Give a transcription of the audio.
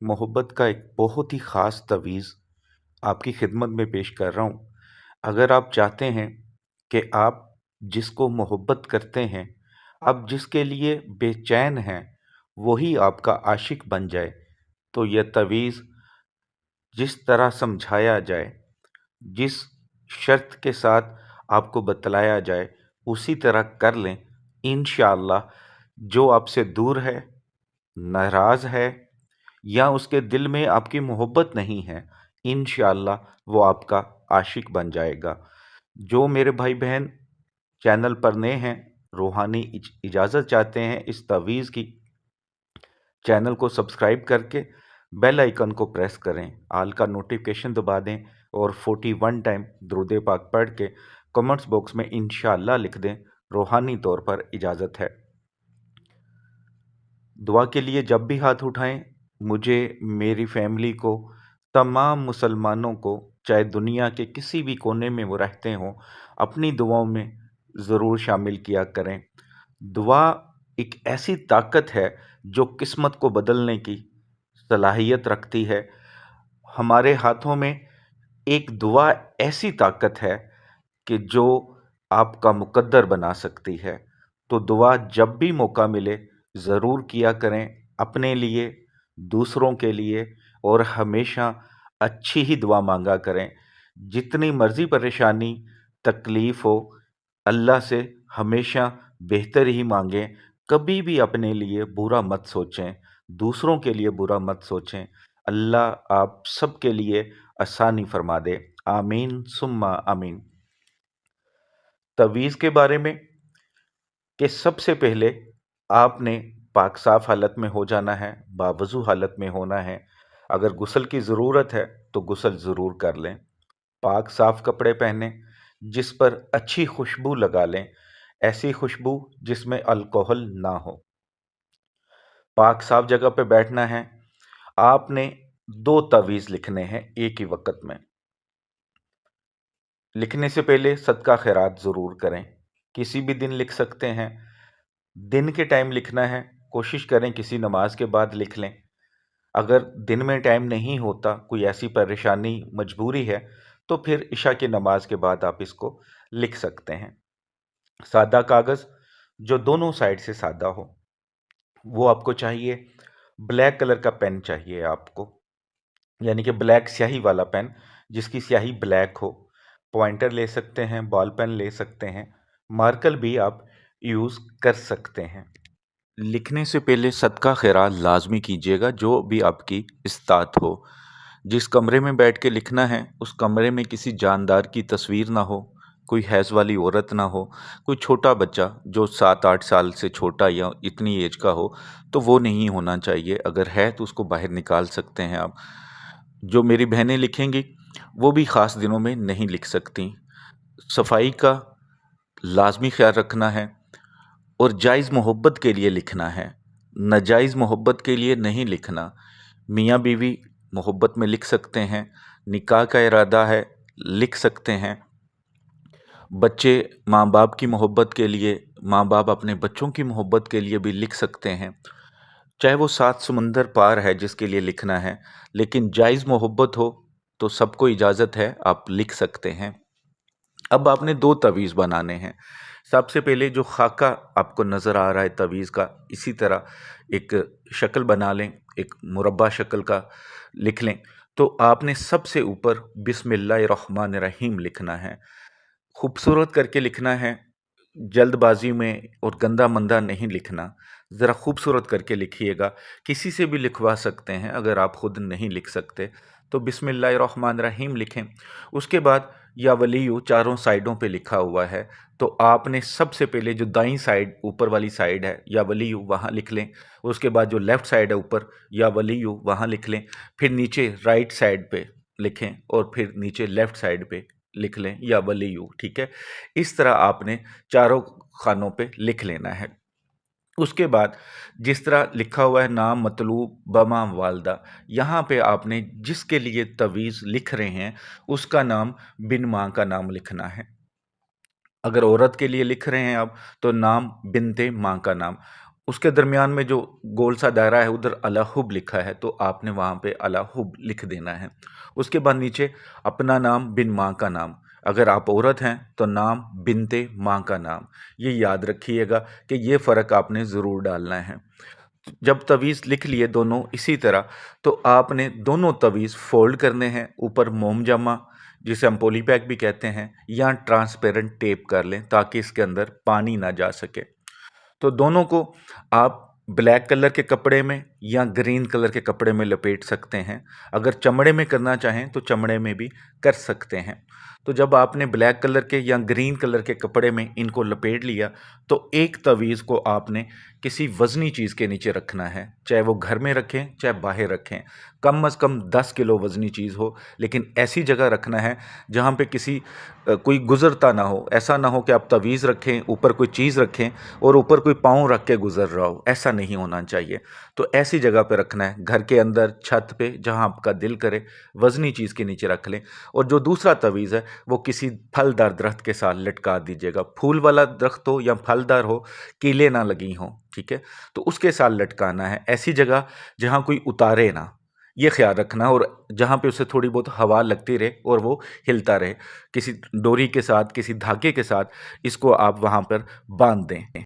मोहब्बत का एक बहुत ही ख़ास तवीज़ आपकी खिदमत में पेश कर रहा हूँ। अगर आप चाहते हैं कि आप जिसको मोहब्बत करते हैं, आप जिसके लिए बेचैन हैं, वही आपका आशिक बन जाए, तो यह तवीज़ जिस तरह समझाया जाए, जिस शर्त के साथ आपको बतलाया जाए, उसी तरह कर लें। इंशाअल्लाह जो आपसे दूर है, नाराज़ है या उसके दिल में आपकी मोहब्बत नहीं है, इंशाअल्लाह वो आपका आशिक बन जाएगा। जो मेरे भाई बहन चैनल पर नए हैं, रूहानी इजाज़त चाहते हैं इस तवीज़ की, चैनल को सब्सक्राइब करके बेल आइकन को प्रेस करें, आल का नोटिफिकेशन दबा दें और 41 टाइम दुरूद पाक पढ़ के कमेंट्स बॉक्स में इंशाअल्लाह लिख दें। रूहानी तौर पर इजाज़त है। दुआ के लिए जब भी हाथ उठाएं, मुझे, मेरी फैमिली को, तमाम मुसलमानों को, चाहे दुनिया के किसी भी कोने में वो रहते हों, अपनी दुआओं में ज़रूर शामिल किया करें। दुआ एक ऐसी ताकत है जो किस्मत को बदलने की सलाहियत रखती है। हमारे हाथों में एक दुआ ऐसी ताकत है कि जो आपका मुकद्दर बना सकती है। तो दुआ जब भी मौका मिले ज़रूर किया करें, अपने लिए, दूसरों के लिए, और हमेशा अच्छी ही दुआ मांगा करें। जितनी मर्ज़ी परेशानी, तकलीफ़ हो, अल्लाह से हमेशा बेहतर ही मांगें। कभी भी अपने लिए बुरा मत सोचें, दूसरों के लिए बुरा मत सोचें। अल्लाह आप सबके लिए आसानी फरमा दे। आमीन सुम्मा आमीन। तवीज़ के बारे में कि सबसे पहले आपने पाक साफ हालत में हो जाना है, बावज़ू हालत में होना है। अगर गुस्ल की ज़रूरत है तो गुस्ल ज़रूर कर लें। पाक साफ कपड़े पहनें, जिस पर अच्छी खुशबू लगा लें, ऐसी खुशबू जिसमें अल्कोहल ना हो। पाक साफ जगह पे बैठना है। आपने 2 तावीज़ लिखने हैं एक ही वक़्त में। लिखने से पहले सदका खैरात ज़रूर करें। किसी भी दिन लिख सकते हैं। दिन के टाइम लिखना है, कोशिश करें किसी नमाज के बाद लिख लें। अगर दिन में टाइम नहीं होता, कोई ऐसी परेशानी, मजबूरी है, तो फिर इशा की नमाज के बाद आप इसको लिख सकते हैं। सादा कागज़ जो दोनों साइड से सादा हो, वो आपको चाहिए। ब्लैक कलर का पेन चाहिए आपको, यानी कि ब्लैक स्याही वाला पेन, जिसकी स्याही ब्लैक हो। पॉइंटर ले सकते हैं, बॉल पेन ले सकते हैं, मार्कर भी आप यूज़ कर सकते हैं। लिखने से पहले सदका खैरात लाजमी कीजिएगा, जो भी आपकी इस्तात हो। जिस कमरे में बैठ के लिखना है, उस कमरे में किसी जानदार की तस्वीर ना हो, कोई हैज़ वाली औरत ना हो, कोई छोटा बच्चा जो 7-8 साल से छोटा या इतनी एज का हो, तो वो नहीं होना चाहिए। अगर है तो उसको बाहर निकाल सकते हैं आप। जो मेरी बहनें लिखेंगी, वो भी ख़ास दिनों में नहीं लिख सकती। सफाई का लाजमी ख्याल रखना है और जायज़ मोहब्बत के लिए लिखना है, नाजायज़ मोहब्बत के लिए नहीं लिखना। मियाँ बीवी मोहब्बत में लिख सकते हैं, निकाह का इरादा है, लिख सकते हैं। बच्चे माँ बाप की मोहब्बत के लिए, माँ बाप अपने बच्चों की मोहब्बत के लिए भी लिख सकते हैं। चाहे वो 7 समुंदर पार है जिसके लिए लिखना है, लेकिन जायज़ मोहब्बत हो तो सबको इजाज़त है, आप लिख सकते हैं। अब आपने 2 तवीज़ बनाने हैं। सबसे पहले जो खाका आपको नज़र आ रहा है तवीज़ का, इसी तरह एक शक्ल बना लें, एक मुरब्बा शक्ल का लिख लें। तो आपने सबसे ऊपर बिस्मिल्लाहिर्रहमानिर्रहीम लिखना है। खूबसूरत करके लिखना है, जल्दबाजी में और गंदा मंदा नहीं लिखना। ज़रा खूबसूरत करके लिखिएगा। किसी से भी लिखवा सकते हैं, अगर आप खुद नहीं लिख सकते तो बिस्मिल्लाहिर्रहमानिर्रहीम लिखें। उसके बाद या वलीयु चारों साइडों पे लिखा हुआ है, तो आपने सबसे पहले जो दाईं साइड ऊपर वाली साइड है या वलीयु वहाँ लिख लें। उसके बाद जो लेफ़्ट साइड है ऊपर या वलीयु वहाँ लिख लें। फिर नीचे राइट साइड पे लिखें और फिर नीचे लेफ़्ट साइड पे लिख लें या वलीयु, ठीक है। इस तरह आपने चारों खानों पे लिख लेना है। उसके बाद जिस तरह लिखा हुआ है नाम मतलूब बमा वालदा, यहाँ पे आपने जिसके लिए तवीज़ लिख रहे हैं उसका नाम बिन माँ का नाम लिखना है। अगर औरत के लिए लिख रहे हैं आप तो नाम बिनते माँ का नाम। اس کے درمیان میں جو گول سا دائرہ ہے ادھر الہب لکھا ہے تو آپ نے وہاں پہ الہب لکھ دینا ہے۔ اس کے بعد نیچے اپنا نام بن ماں کا نام، اگر آپ عورت ہیں تو نام بنتے ماں کا نام، یہ یاد رکھیے گا کہ یہ فرق آپ نے ضرور ڈالنا ہے۔ جب تویز لکھ لیے دونوں اسی طرح تو آپ نے دونوں تویز فولڈ کرنے ہیں، اوپر موم جامہ جسے ہم پولی پیک بھی کہتے ہیں یا ٹرانسپیرنٹ ٹیپ کر لیں تاکہ اس کے اندر پانی نہ جا سکے۔ تو دونوں کو آپ بلیک کلر کے کپڑے میں یا گرین کلر کے کپڑے میں لپیٹ سکتے ہیں، اگر چمڑے میں کرنا چاہیں تو چمڑے میں بھی کر سکتے ہیں۔ تو جب آپ نے بلیک کلر کے یا گرین کلر کے کپڑے میں ان کو لپیٹ لیا تو ایک تویز کو آپ نے کسی وزنی چیز کے نیچے رکھنا ہے، چاہے وہ گھر میں رکھیں چاہے باہر رکھیں، کم از کم 10 کلو وزنی چیز ہو، لیکن ایسی جگہ رکھنا ہے جہاں پہ کوئی گزرتا نہ ہو۔ ایسا نہ ہو کہ آپ تویز رکھیں اوپر کوئی چیز رکھیں اور اوپر کوئی پاؤں رکھ کے گزر رہا ہو، ایسا نہیں ہونا چاہیے۔ تو ایسی جگہ پہ رکھنا ہے، گھر کے اندر، چھت پہ، جہاں آپ کا دل کرے وزنی چیز کے نیچے رکھ لیں۔ اور جو دوسرا تویز ہے وہ کسی پھلدار درخت کے ساتھ لٹکا دیجیے گا، پھول والا درخت ہو یا پھلدار ہو، کیلیں نہ لگی ہوں، ٹھیک ہے؟ تو اس کے ساتھ لٹکانا ہے، ایسی جگہ جہاں کوئی اتارے نہ، یہ خیال رکھنا، اور جہاں پہ اسے تھوڑی بہت ہوا لگتی رہے اور وہ ہلتا رہے، کسی ڈوری کے ساتھ، کسی دھاگے کے ساتھ اس کو آپ وہاں پر باندھ دیں۔